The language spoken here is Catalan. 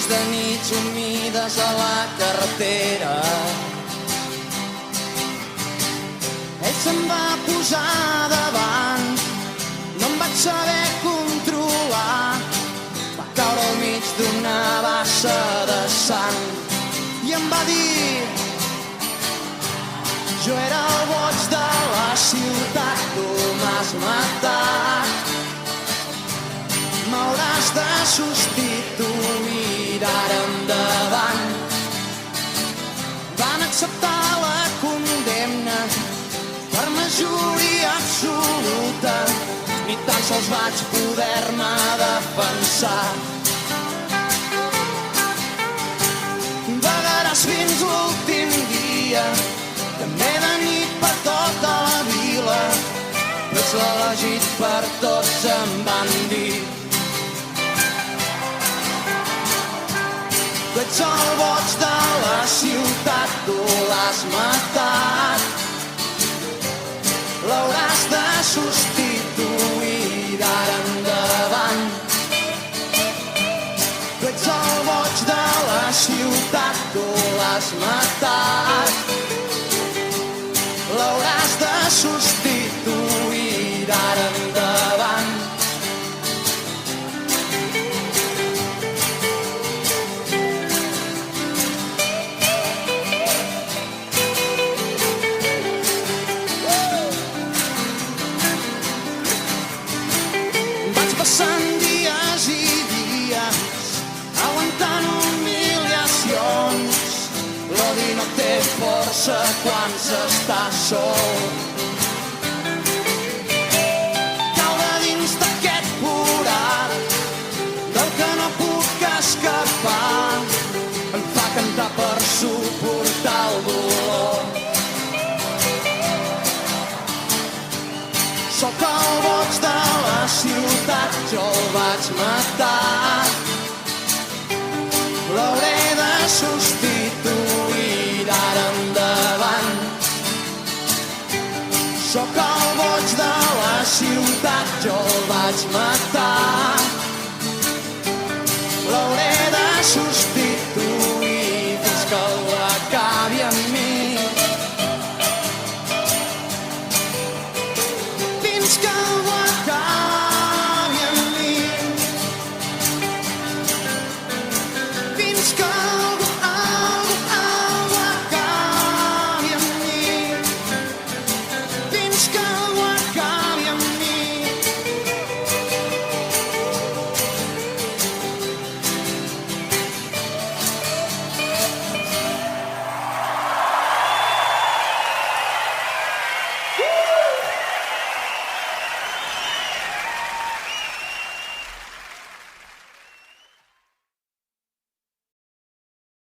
de nits humides a la carretera. Ell se'm va posar davant, no em vaig saber controlar. Va caure al mig d'una bassa de sang i em va dir: jo era el boig de la ciutat, tu m'has matat. M'hauràs de substituir d'ara endavant. Van acceptar la condemna per majoria absoluta, ni tan sols vaig poder-me defensar. Vagaràs fins l'últim dia, també de nit per tota la vila, però ets l'elegit per tots, em van dir. Tu ets el boig de la ciutat, tu l'has matat. L'hauràs de substituir d'ara endavant. Tu ets el boig de la ciutat, tu l'has matat. L'hauràs de substituir d'ara endavant. Passant dies i dies, aguantant humiliacions. L'odi no té força quan s'està sol. Caure dins d'aquest forat, del que no puc escapar, em fa cantar per suportar el dolor. Sóc el boig de la ciutat, jo el vaig matar. L'hauré de substituir d'ara endavant. Sóc el boig de la ciutat, jo el vaig matar. L'hauré de substituir fins que l'acabi amb mi.